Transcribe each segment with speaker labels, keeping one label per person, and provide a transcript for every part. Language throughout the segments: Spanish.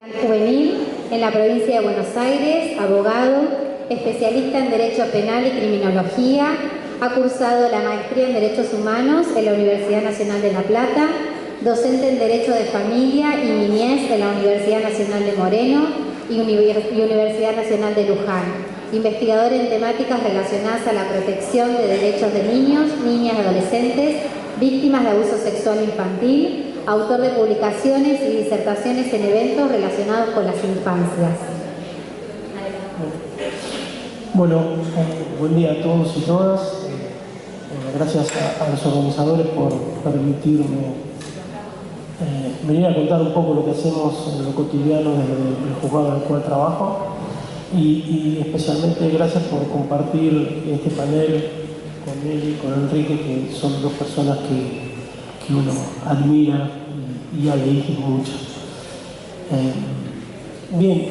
Speaker 1: Juvenil en la provincia de Buenos Aires, abogado, especialista en Derecho Penal y Criminología, ha cursado la maestría en Derechos Humanos en la Universidad Nacional de La Plata, docente en Derecho de Familia y Niñez en la Universidad Nacional de Moreno y Universidad Nacional de Luján, investigador en temáticas relacionadas a la protección de derechos de niños, niñas y adolescentes víctimas de abuso sexual infantil, autor de publicaciones y disertaciones en eventos relacionados con las infancias.
Speaker 2: Bueno, buen día a todos y todas. Gracias a los organizadores por permitirme venir a contar un poco lo que hacemos en lo cotidiano desde el juzgado en el cual trabajo y especialmente gracias por compartir este panel con él y con Enrique, que son dos personas que uno admira y ha leído mucho. Bien,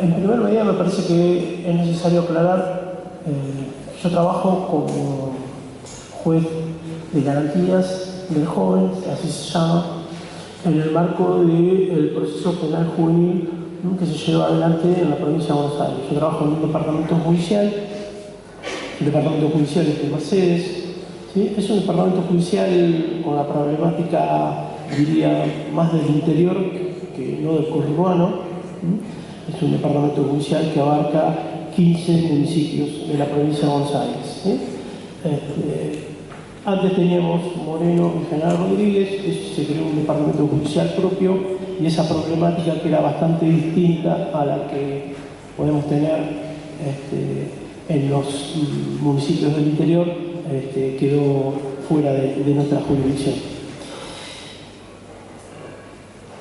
Speaker 2: en primer medida me parece que es necesario aclarar, yo trabajo como juez de garantías del joven, así se llama, en el marco del proceso penal juvenil que se lleva adelante en la provincia de Buenos Aires. Yo trabajo en un departamento judicial, el departamento judicial de Mercedes. ¿Sí? Es un departamento judicial con la problemática, diría, más del interior que no del conurbano. Es un departamento judicial que abarca 15 municipios de la provincia de Buenos Aires. ¿Sí? Antes teníamos Moreno y General Rodríguez, se creó un departamento judicial propio y esa problemática, que era bastante distinta a la que podemos tener en los municipios del interior, quedó fuera de nuestra jurisdicción.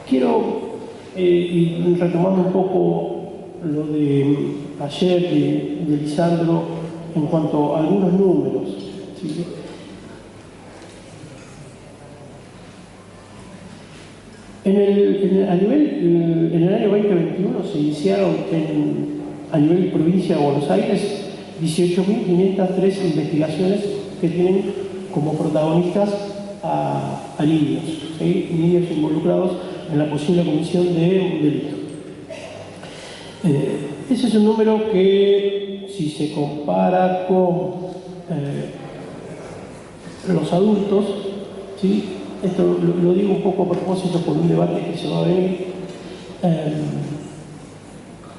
Speaker 2: Quiero ir retomando un poco lo de ayer de Lisandro en cuanto a algunos números. ¿Sí? En el año 2021 se iniciaron a nivel provincia de Buenos Aires 18.503 investigaciones que tienen como protagonistas a niños, ¿sí? Niños involucrados en la posible comisión de un delito. Ese es un número que, si se compara con los adultos, ¿sí? Esto lo digo un poco a propósito por un debate que se va a venir.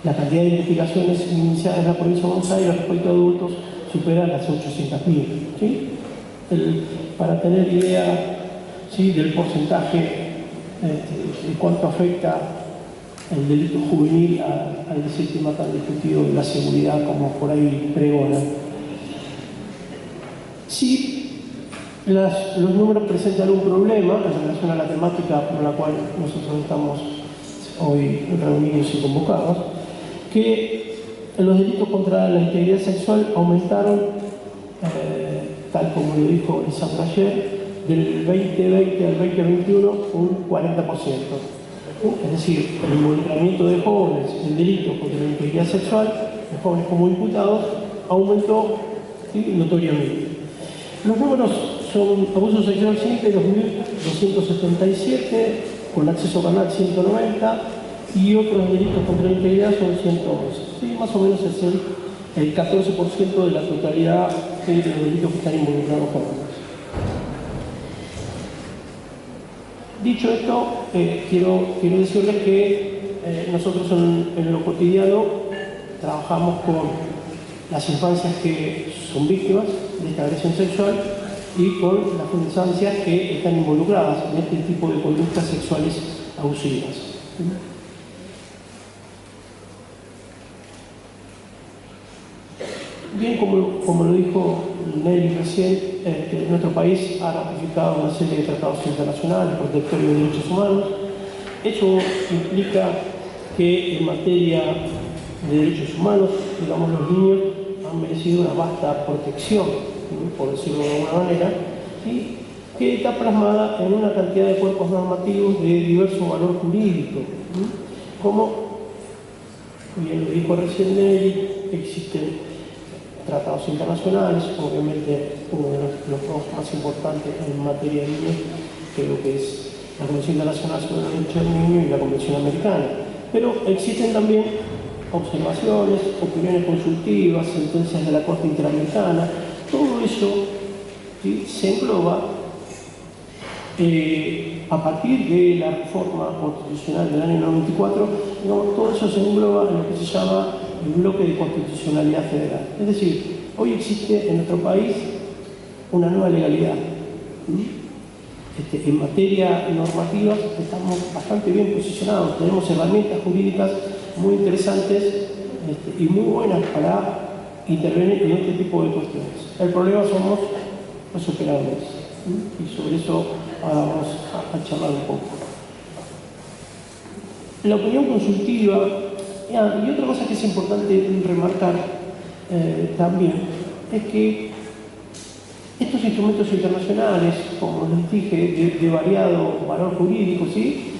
Speaker 2: La cantidad de investigaciones iniciadas en la provincia de Buenos Aires respecto a adultos supera las 800.000. ¿Sí? Para tener idea, ¿sí?, del porcentaje de cuánto afecta el delito juvenil a ese tema tan discutido de la seguridad, como por ahí pregona. Sí, los números presentan un problema en relación a la temática por la cual nosotros estamos hoy reunidos y convocados, que los delitos contra la integridad sexual aumentaron, tal como lo dijo Lisandro ayer, del 2020 al 2021 un 40%. Es decir, el involucramiento de jóvenes en delitos contra la integridad sexual, de jóvenes como imputados, aumentó, ¿sí?, notoriamente. Los números son abuso sexual simple 2.277, con acceso penal 190, y otros delitos contra la integridad son 111. Sí, más o menos es el 14% de la totalidad de los delitos que están involucrados jóvenes. Dicho esto, quiero decirles que nosotros en lo cotidiano trabajamos con las infancias que son víctimas de esta agresión sexual y con las infancias que están involucradas en este tipo de conductas sexuales abusivas. Bien, como lo dijo Nelly recién, nuestro país ha ratificado una serie de tratados internacionales protectores de derechos humanos. Eso implica que en materia de derechos humanos, digamos, los niños han merecido una vasta protección, por decirlo de alguna manera, ¿sí?, que está plasmada en una cantidad de cuerpos normativos de diverso valor jurídico. Como bien lo dijo recién Nelly, existen tratados internacionales, obviamente uno de los más importantes en materia de niños creo que es la Convención Internacional sobre los Derechos del Niño y la Convención Americana. Pero existen también observaciones, opiniones consultivas, sentencias de la Corte Interamericana. Todo eso, ¿sí?, se engloba a partir de la reforma constitucional del año 94, digamos, todo eso se engloba en lo que se llama el bloque de constitucionalidad federal. Es decir, hoy existe en nuestro país una nueva legalidad. En materia normativa estamos bastante bien posicionados, tenemos herramientas jurídicas muy interesantes y muy buenas para intervenir en este tipo de cuestiones. El problema somos los operadores, y sobre eso ahora vamos a charlar un poco. La opinión consultiva, y otra cosa que es importante remarcar también, es que estos instrumentos internacionales, como les dije, de variado valor jurídico, ¿sí?,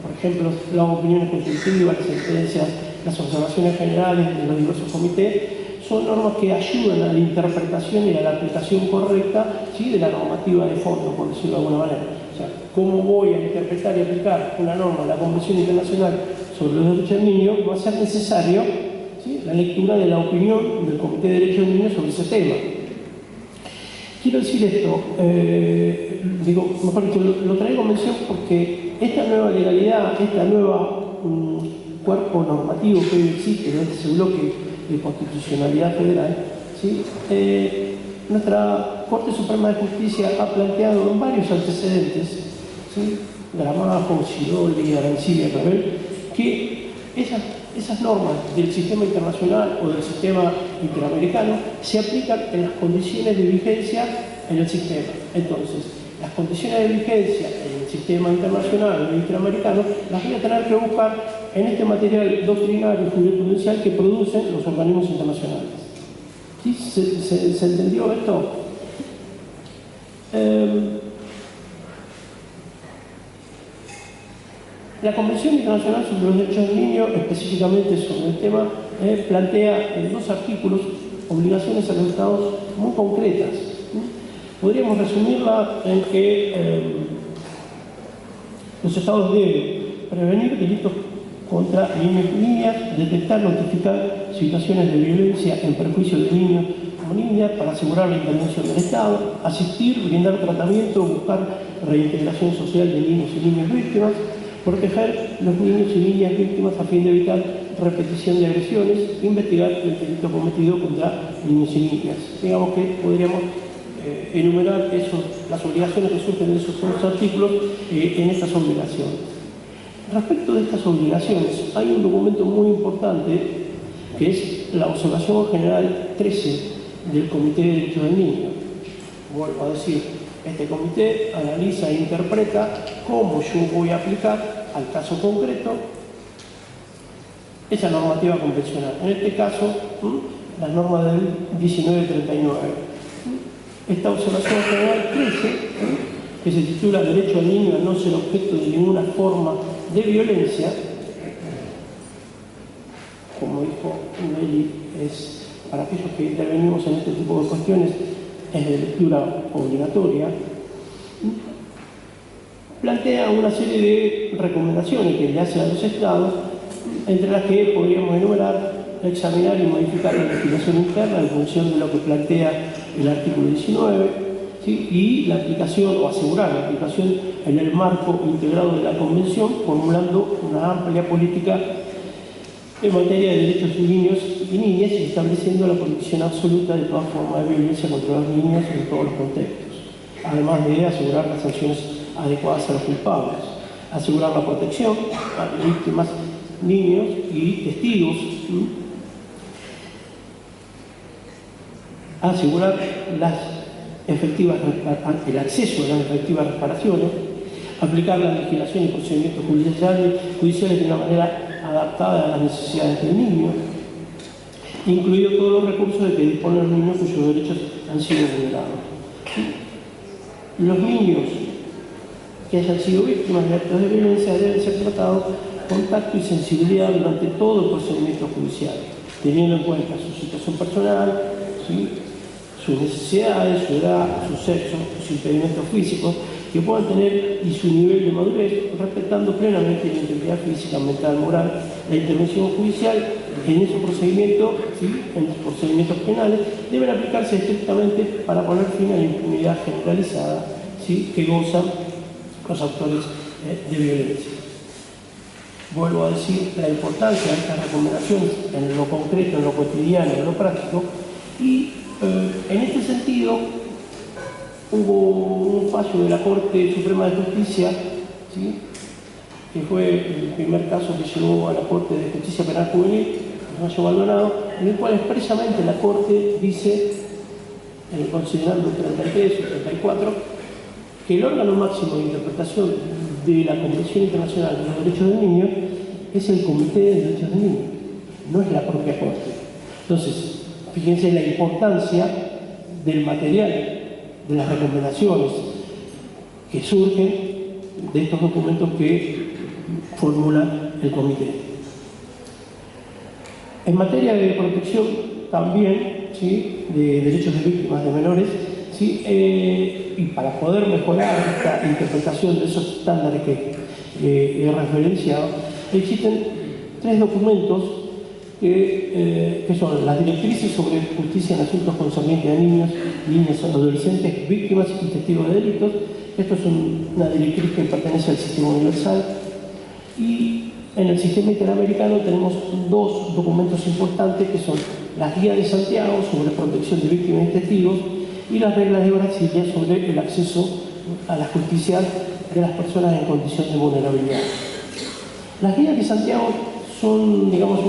Speaker 2: por ejemplo, las opiniones consultivas, las sentencias, las observaciones generales de los diversos comités, son normas que ayudan a la interpretación y a la aplicación correcta, ¿sí?, de la normativa de fondo, por decirlo de alguna manera. O sea, ¿cómo voy a interpretar y aplicar una norma de la Convención Internacional sobre los Derechos del Niño? Va a ser necesario, ¿sí?, la lectura de la opinión del Comité de Derechos del Niño sobre ese tema. Quiero decir esto, mejor dicho, lo traigo a mención porque esta nueva legalidad, este nuevo cuerpo normativo que hoy existe, ¿no?, ese bloque de constitucionalidad federal, ¿sí?, nuestra Corte Suprema de Justicia ha planteado en varios antecedentes, ¿sí?, Gramajo, Sidoli, Arancibia, Rabel, que esas normas del sistema internacional o del sistema interamericano se aplican en las condiciones de vigencia en el sistema. Entonces, las condiciones de vigencia en el sistema internacional o interamericano las voy a tener que buscar en este material doctrinario y jurisprudencial que producen los organismos internacionales. ¿Sí? ¿Se entendió esto? La Convención Internacional sobre los Derechos del Niño, específicamente sobre el tema, plantea en 2 artículos obligaciones a los Estados muy concretas. Podríamos resumirla en que los Estados deben prevenir delitos contra niños y niñas, detectar, notificar situaciones de violencia en perjuicio de niños o niñas para asegurar la intervención del Estado, asistir, brindar tratamiento, buscar reintegración social de niños y niñas víctimas, proteger los niños y niñas víctimas a fin de evitar repetición de agresiones, investigar el delito cometido contra niños y niñas. Digamos que podríamos enumerar las obligaciones que surgen de esos 2 artículos en estas obligaciones. Respecto de estas obligaciones, hay un documento muy importante que es la Observación General 13 del Comité de Derechos del Niño. Vuelvo a decir, este comité analiza e interpreta cómo yo voy a aplicar al caso concreto esa normativa convencional. En este caso, la norma del 1939. Esta observación general 13, que se titula Derecho al niño a no ser objeto de ninguna forma de violencia, como dijo Nelly, es para aquellos que intervenimos en este tipo de cuestiones, es de lectura obligatoria, plantea una serie de recomendaciones que le hace a los Estados, entre las que podríamos enumerar, examinar y modificar la legislación interna en función de lo que plantea el artículo 19, ¿sí?, y la aplicación, o asegurar la aplicación en el marco integrado de la Convención, formulando una amplia política en materia de derechos de niños y niñas y estableciendo la prohibición absoluta de toda forma de violencia contra los niños en todos los contextos, además de asegurar las sanciones adecuadas a los culpables, asegurar la protección a víctimas, niños y testigos, asegurar el acceso a las efectivas reparaciones, aplicar la legislación y procedimientos judiciales de una manera adaptada a las necesidades del niño, incluidos todos los recursos de que disponen los niños cuyos derechos han sido vulnerados. Los niños que hayan sido víctimas de actos de violencia deben ser tratados con tacto y sensibilidad durante todo el procedimiento judicial, teniendo en cuenta su situación personal, ¿sí?, sus necesidades, su edad, su sexo, sus impedimentos físicos, que puedan tener y su nivel de madurez, respetando plenamente la integridad física, mental, moral. La intervención judicial en esos procedimientos, ¿sí?, en los procedimientos penales, deben aplicarse estrictamente para poner fin a la impunidad generalizada, ¿sí?, que gozan los autores de violencia. Vuelvo a decir la importancia de estas recomendaciones en lo concreto, en lo cotidiano, en lo práctico, y en este sentido hubo un fallo de la Corte Suprema de Justicia, ¿sí?, que fue el primer caso que llegó a la Corte de Justicia Penal Juvenil, el fallo Maldonado, en el cual expresamente la Corte dice, considerando el 33 o 34, que el órgano máximo de interpretación de la Convención Internacional de los Derechos del Niño es el Comité de Derechos del Niño, no es la propia Corte. Entonces, fíjense la importancia del material, de las recomendaciones que surgen de estos documentos que formula el comité. En materia de protección también, ¿sí?, de derechos de víctimas de menores, ¿sí?, y para poder mejorar esta interpretación de esos estándares que he referenciado, existen 3 documentos que son las directrices sobre justicia en asuntos concernientes a niños, niñas, adolescentes, víctimas y testigos de delitos. Esto es una directriz que pertenece al sistema universal. Y en el sistema interamericano tenemos 2 documentos importantes que son las guías de Santiago sobre protección de víctimas y testigos y las reglas de Brasilia sobre el acceso a la justicia de las personas en condición de vulnerabilidad. Las guías de Santiago son, digamos,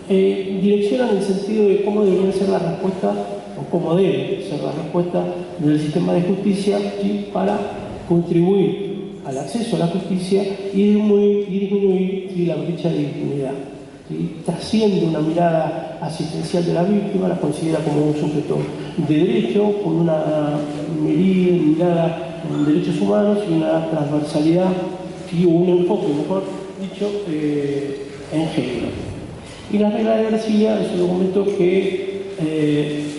Speaker 2: direccionan en el sentido de cómo debería ser la respuesta o cómo debe ser la respuesta del sistema de justicia, ¿sí?, para contribuir al acceso a la justicia y disminuir, ¿sí?, la brecha de impunidad. ¿Sí? Trasciende una mirada asistencial de la víctima, la considera como un sujeto de derecho, con una mirada en derechos humanos y una transversalidad y un enfoque, mejor dicho, en género. Y la regla de Brasilia es un documento que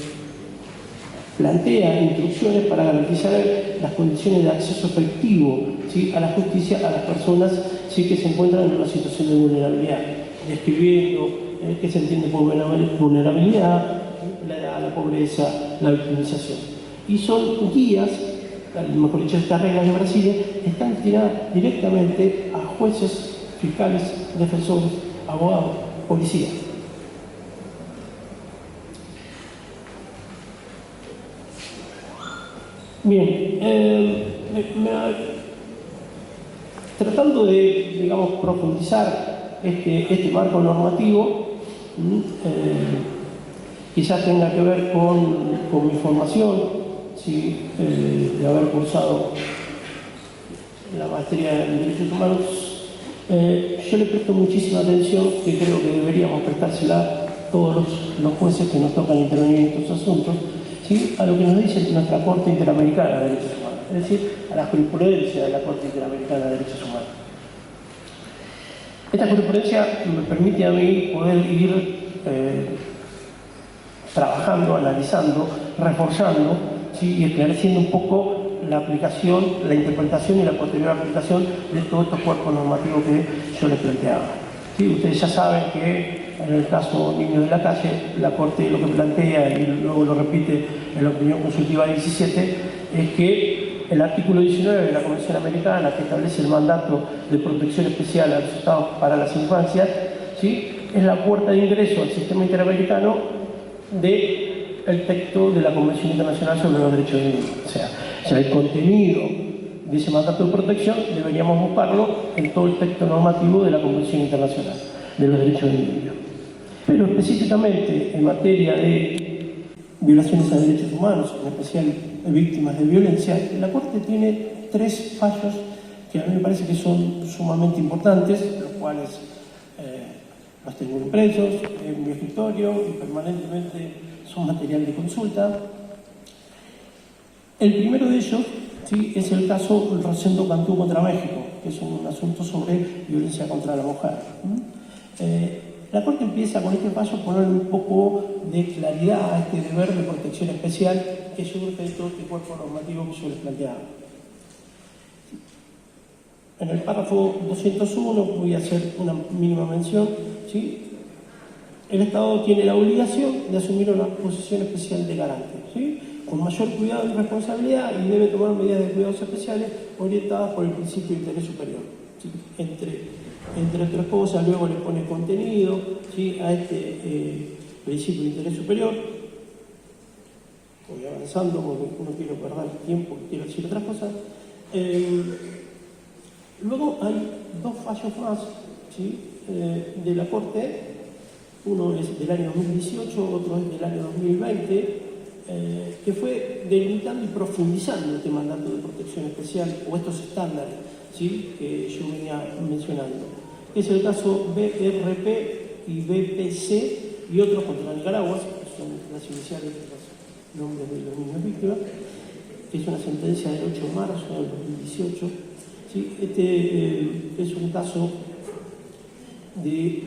Speaker 2: plantea instrucciones para garantizar las condiciones de acceso efectivo, ¿sí?, a la justicia a las personas, ¿sí?, que se encuentran en una situación de vulnerabilidad, describiendo qué se entiende por vulnerabilidad, la pobreza, la victimización. Y son guías, mejor dicho, estas reglas de Brasilia están destinadas directamente a jueces, fiscales, defensores, abogados, policías. Bien, tratando de, digamos, profundizar este marco normativo, quizás tenga que ver con mi formación, ¿sí?, de haber cursado la maestría en Derechos Humanos. Yo le presto muchísima atención, que creo que deberíamos prestársela todos los jueces que nos tocan intervenir en estos asuntos, ¿sí?, a lo que nos dice nuestra Corte Interamericana de Derechos Humanos, es decir, a la jurisprudencia de la Corte Interamericana de Derechos Humanos. Esta jurisprudencia me permite a mí poder ir trabajando, analizando, reforzando, ¿sí?, y esclareciendo un poco la aplicación, la interpretación y la posterior aplicación de todos estos cuerpos normativos que yo les planteaba. ¿Sí? Ustedes ya saben que en el caso Niños de la Calle, la Corte lo que plantea, y luego lo repite en la opinión consultiva 17, es que el artículo 19 de la Convención Americana, que establece el mandato de protección especial a los estados para las infancias, ¿sí?, es la puerta de ingreso al sistema interamericano del texto de la Convención Internacional sobre los Derechos del Niño. O sea, el contenido de ese mandato de protección deberíamos buscarlo en todo el texto normativo de la Convención Internacional de los Derechos del Niño. Pero específicamente en materia de violaciones a derechos humanos, en especial de víctimas de violencia, la Corte tiene 3 fallos que a mí me parece que son sumamente importantes, los cuales los tengo impresos en mi escritorio y permanentemente son material de consulta. El primero de ellos, ¿sí?, es el caso Rosendo Cantú contra México, que es un asunto sobre violencia contra la mujer. La Corte empieza con este fallo a poner un poco de claridad a este deber de protección especial que surge de todo este cuerpo normativo que yo les planteaba. En el párrafo 201 voy a hacer una mínima mención, ¿sí? El Estado tiene la obligación de asumir una posición especial de garante, ¿sí? Con mayor cuidado y responsabilidad, y debe tomar medidas de cuidados especiales orientadas por el principio de interés superior, ¿sí? Entre otras cosas, luego le pone contenido, ¿sí? A este principio de interés superior. Voy avanzando porque no quiero perder tiempo, quiero decir otras cosas. Luego hay dos fallos más, ¿sí? De la Corte. Uno es del año 2018, otro es del año 2020, que fue delimitando y profundizando este mandato de protección especial o estos estándares, ¿sí? Que yo venía mencionando. Es el caso BRP y BPC y otros contra Nicaragua, que son las iniciales de los nombres de los niños víctimas, que es una sentencia del 8 de marzo del 2018. ¿Sí? Este es un caso de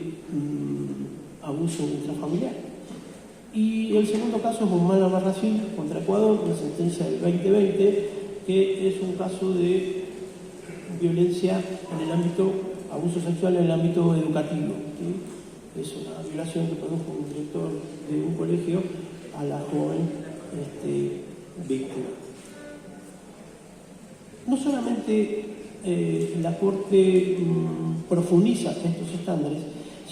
Speaker 2: abuso intrafamiliar. Y el segundo caso es Humala Barracín contra Ecuador, una sentencia del 2020, que es un caso de violencia en el ámbito, abuso sexual en el ámbito educativo, ¿sí? Es una violación que produjo un director de un colegio a la joven víctima. No solamente la Corte profundiza estos estándares,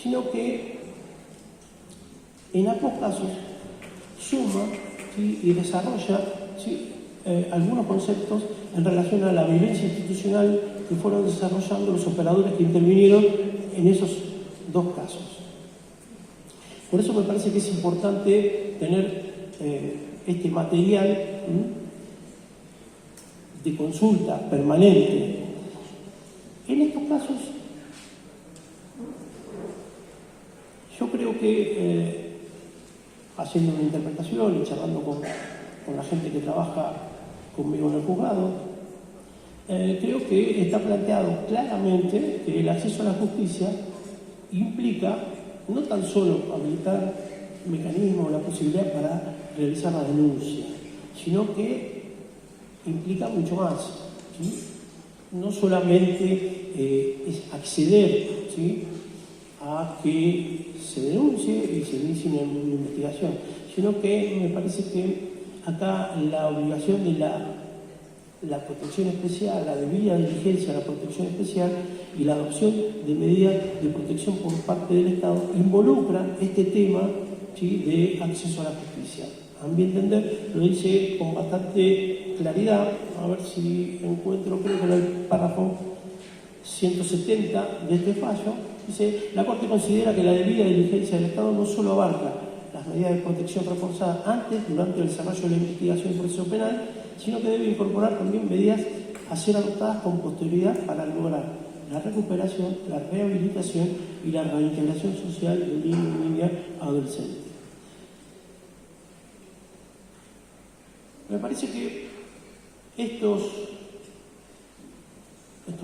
Speaker 2: sino que en ambos casos suma, ¿sí? Y desarrolla, ¿sí? Algunos conceptos en relación a la violencia institucional que fueron desarrollando los operadores que intervinieron en esos dos casos. Por eso me parece que es importante tener este material de consulta permanente. En estos casos, yo creo que haciendo una interpretación y charlando con la gente que trabaja conmigo en el juzgado, creo que está planteado claramente que el acceso a la justicia implica no tan solo habilitar mecanismos o la posibilidad para realizar la denuncia, sino que implica mucho más, ¿sí? No solamente es acceder, ¿sí? A que se denuncie y se inicie una investigación, sino que me parece que acá la obligación de la protección especial, la debida diligencia a la protección especial y la adopción de medidas de protección por parte del Estado involucra este tema, ¿sí? De acceso a la justicia. A mi entender, lo dice con bastante claridad, a ver si encuentro, creo que en el párrafo 170 de este fallo, dice: la Corte considera que la debida diligencia del Estado no solo abarca las medidas de protección reforzadas antes, durante el desarrollo de la investigación y proceso penal, sino que debe incorporar también medidas a ser adoptadas con posterioridad para lograr la recuperación, la rehabilitación y la reintegración social del niño y niña adolescente. Me parece que estos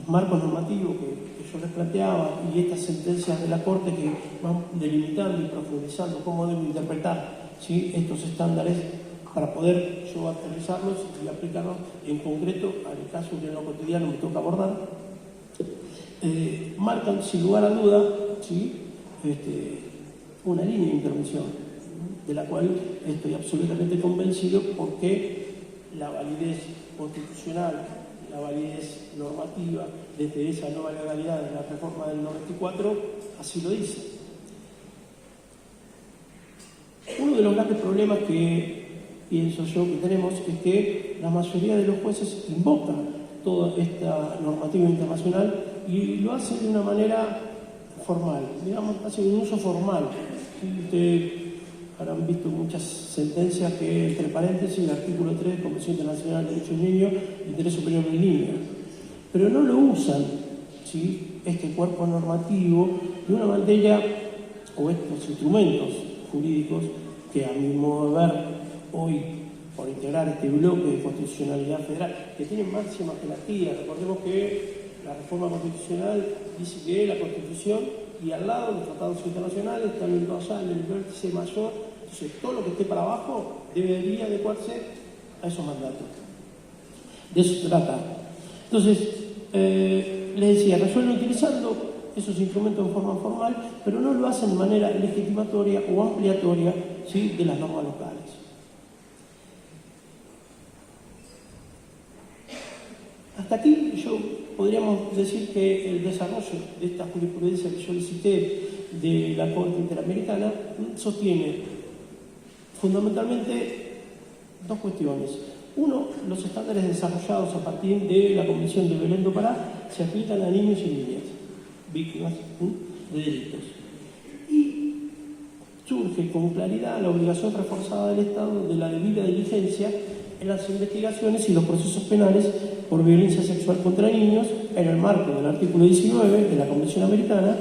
Speaker 2: marcos normativos que yo les planteaba y estas sentencias de la Corte que van delimitando y profundizando cómo debo interpretar, ¿sí? Estos estándares para poder yo actualizarlos y aplicarlos en concreto al caso que en lo cotidiano me toca abordar, marcan sin lugar a duda, ¿sí? Una línea de intervención de la cual estoy absolutamente convencido porque la validez constitucional, la validez normativa desde esa nueva legalidad de la reforma del 94 así lo dice. Uno de los grandes problemas que pienso yo que tenemos es que la mayoría de los jueces invocan toda esta normativa internacional y lo hacen de una manera formal, digamos, hacen un uso formal. Ustedes habrán visto muchas sentencias que, entre paréntesis, el artículo 3, Convención Internacional de Derechos del Niño, Interés Superior del Niño, pero no lo usan, ¿sí? Este cuerpo normativo de una manera o estos instrumentos jurídicos que, a mi modo de ver, hoy, por integrar este bloque de constitucionalidad federal, que tiene máxima jerarquía. Recordemos que la reforma constitucional dice que la Constitución y al lado los tratados internacionales están ubicados allá en el vértice mayor. Entonces, todo lo que esté para abajo debería adecuarse a esos mandatos. De eso se trata. Entonces, les decía, resuelven utilizando esos instrumentos en forma formal, pero no lo hacen de manera legitimatoria o ampliatoria, ¿sí?, de las normas locales. Hasta aquí podríamos decir que el desarrollo de esta jurisprudencia que yo les cité de la Corte Interamericana sostiene fundamentalmente dos cuestiones. Uno, los estándares desarrollados a partir de la Convención de Belén do Pará se aplican a niños y niñas, víctimas de delitos. Y surge con claridad la obligación reforzada del Estado de la debida diligencia en las investigaciones y los procesos penales por violencia sexual contra niños en el marco del artículo 19 de la Convención Americana,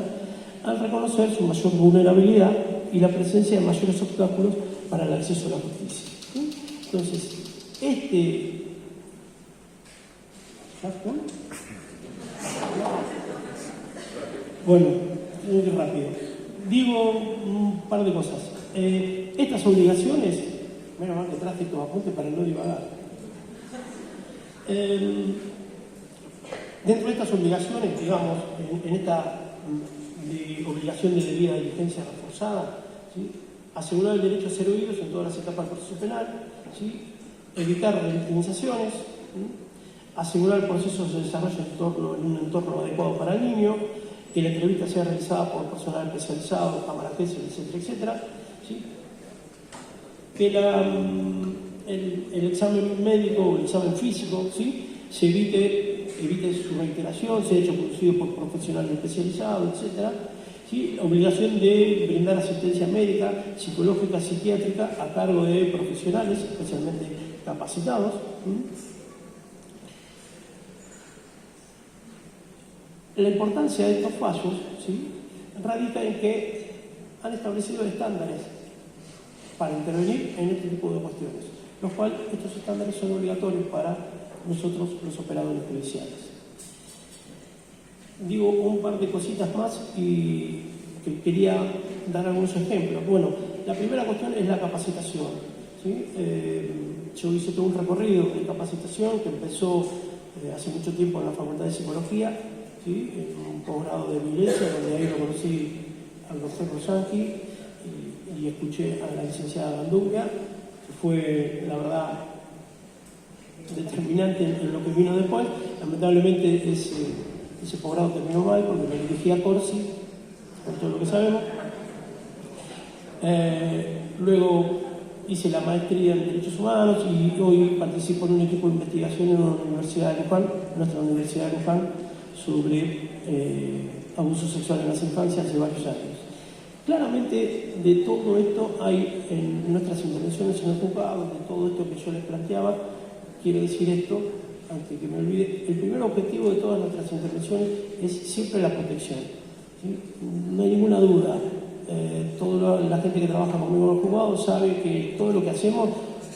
Speaker 2: al reconocer su mayor vulnerabilidad y la presencia de mayores obstáculos para el acceso a la justicia. Entonces, bueno, muy rápido. Digo un par de cosas. Estas obligaciones, menos mal que traje estos apuntes para no divagar. Dentro de estas obligaciones, digamos, en esta obligación de debida diligencia reforzada, ¿sí?, asegurar el derecho a ser oídos en todas las etapas del proceso penal, ¿sí?, evitar revictimizaciones, ¿sí?, asegurar el proceso de desarrollo en un entorno adecuado para el niño, que la entrevista sea realizada por personal especializado, cámara gesell, etcétera, etcétera, ¿sí?, que el examen médico o el examen físico, ¿sí?, se evite su reiteración, sea hecho conducido por profesionales especializados, etcétera, ¿sí?, obligación de brindar asistencia médica, psicológica, psiquiátrica a cargo de profesionales especialmente capacitados. La importancia de estos fallos, ¿sí?, radica en que han establecido estándares para intervenir en este tipo de cuestiones, los cuales estos estándares son obligatorios para nosotros los operadores judiciales. Digo un par de cositas más y que quería dar algunos ejemplos. Bueno, la primera cuestión es la capacitación, ¿sí? Yo hice todo un recorrido de capacitación que empezó hace mucho tiempo en la Facultad de Psicología, ¿sí?, en un posgrado de violencia, donde ahí lo conocí al doctor Rosanqui y escuché a la licenciada Gandunga, que fue, la verdad, determinante en lo que vino después. Lamentablemente ese posgrado terminó mal porque me dirigí a Corsi, por todo lo que sabemos. Luego hice la maestría en Derechos Humanos y hoy participo en un equipo de investigación en una universidad de Luján, nuestra Universidad de Luján, sobre abuso sexual en las infancias hace varios años. Claramente, de todo esto hay en nuestras intervenciones en el juzgado, de todo esto que yo les planteaba, quiero decir esto, antes que me olvide, el primer objetivo de todas nuestras intervenciones es siempre la protección, ¿sí? No hay ninguna duda. Toda la gente que trabaja conmigo en los juzgados sabe que todo lo que hacemos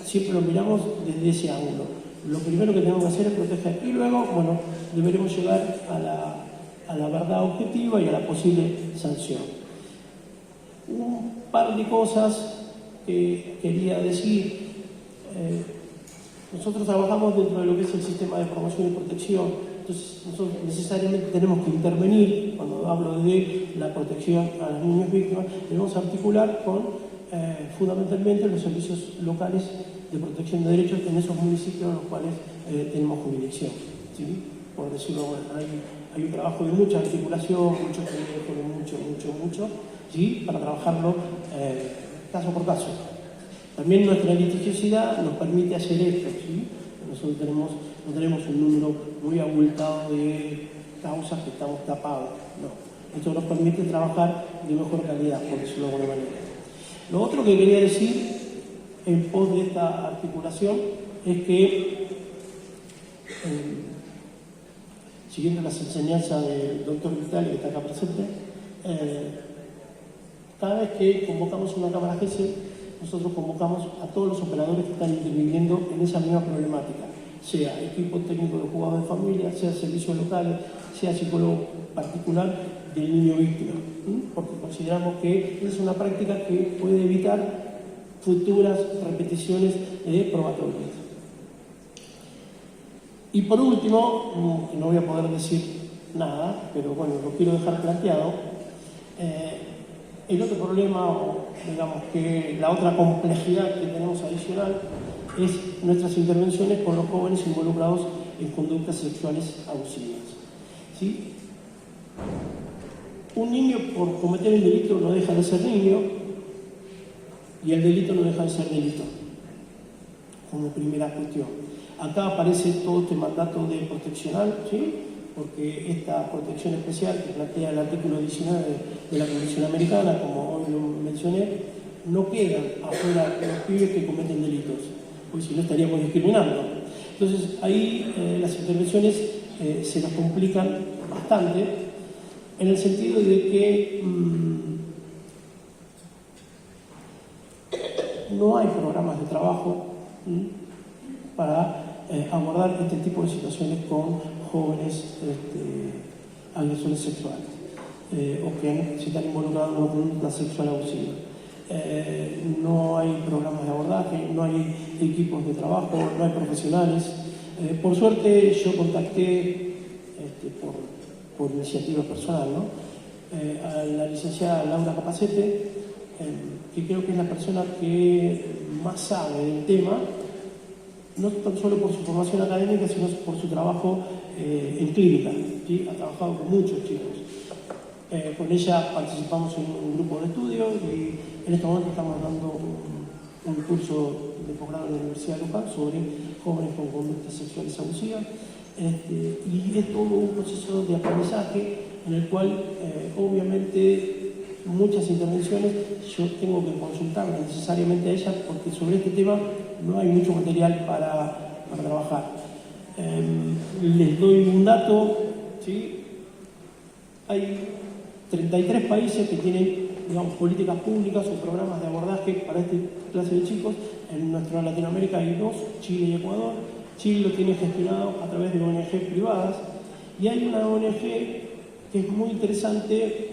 Speaker 2: siempre lo miramos desde ese ángulo. Lo primero que tenemos que hacer es proteger y luego, bueno, deberemos llegar a la verdad objetiva y a la posible sanción. Un par de cosas que quería decir. Nosotros trabajamos dentro de lo que es el sistema de promoción y protección, entonces nosotros necesariamente tenemos que intervenir, cuando hablo de la protección a los niños víctimas, debemos articular con fundamentalmente los servicios locales de protección de derechos en esos municipios en los cuales tenemos jurisdicción, ¿sí? Por decirlo, bueno, hay un trabajo de mucha articulación, mucho teléfono, mucho, ¿sí?, para trabajarlo caso por caso. También nuestra litigiosidad nos permite hacer esto, ¿sí? Nosotros no tenemos un número muy abultado de causas que estamos tapados, no. Esto nos permite trabajar de mejor calidad, por decirlo de alguna manera. Lo otro que quería decir en pos de esta articulación es que, siguiendo las enseñanzas del doctor Vitali, que está acá presente, cada vez que convocamos una cámara gesell, nosotros convocamos a todos los operadores que están interviniendo en esa misma problemática, sea equipo técnico de juzgados de familia, sea servicios locales, sea psicólogo particular del niño víctima, porque consideramos que es una práctica que puede evitar futuras repeticiones probatorias. Y por último, que no voy a poder decir nada, pero bueno, lo quiero dejar planteado. El otro problema, o digamos que la otra complejidad que tenemos adicional, es nuestras intervenciones con los jóvenes involucrados en conductas sexuales abusivas. ¿Sí? Un niño por cometer el delito no deja de ser niño y el delito no deja de ser delito, como primera cuestión. Acá aparece todo este mandato de proteccional, ¿sí? Porque esta protección especial que plantea el artículo 19 de la Convención Americana, como hoy lo mencioné, no quedan afuera los pibes que cometen delitos, porque si no estaríamos discriminando. Entonces ahí las intervenciones se nos complican bastante, en el sentido de que no hay programas de trabajo para abordar este tipo de situaciones con jóvenes agresores sexuales o que se están involucrados en una conducta sexual abusiva. No hay programas de abordaje, no hay equipos de trabajo, no hay profesionales. Por suerte yo contacté por iniciativa personal, ¿no? A la licenciada Laura Capacete, que creo que es la persona que más sabe del tema, no tan solo por su formación académica, sino por su trabajo en clínica, ¿sí? Ha trabajado con muchos chicos. Con ella participamos en un grupo de estudio y en este momento estamos dando un curso de posgrado en la Universidad de Luján sobre jóvenes con conductas sexuales abusivas. Y es todo un proceso de aprendizaje en el cual obviamente muchas intervenciones yo tengo que consultarme necesariamente a ella, porque sobre este tema no hay mucho material para trabajar. Les doy un dato, ¿sí? Hay 33 países que tienen, digamos, políticas públicas o programas de abordaje para esta clase de chicos. En nuestra Latinoamérica hay 2, Chile y Ecuador. Chile lo tiene gestionado a través de ONG privadas, y hay una ONG que es muy interesante,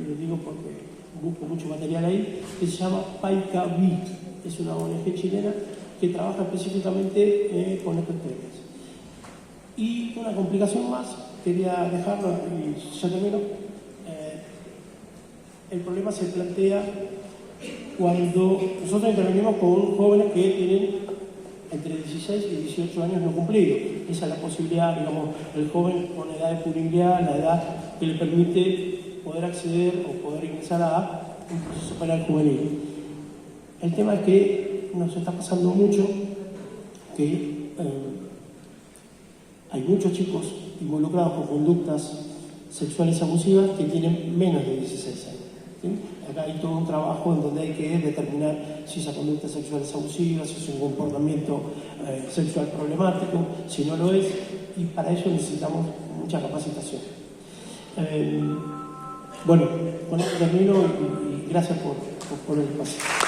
Speaker 2: lo digo porque busco mucho material ahí, que se llama Paica Beat. Es una ONG chilena que trabaja específicamente con estos temas. Y una complicación más, quería dejarlo y ya termino. El problema se plantea cuando nosotros intervenimos con jóvenes que tienen entre 16 y 18 años no cumplidos. Esa es la posibilidad, digamos, el joven con edad de punibilidad, la edad que le permite poder acceder o poder ingresar a un proceso penal juvenil. El tema es que nos está pasando mucho que hay muchos chicos involucrados con conductas sexuales abusivas que tienen menos de 16 años. ¿Sí? Acá hay todo un trabajo en donde hay que determinar si esa conducta sexual es abusiva, si es un comportamiento sexual problemático, si no lo es, y para eso necesitamos mucha capacitación. Bueno, con esto termino y gracias por el espacio.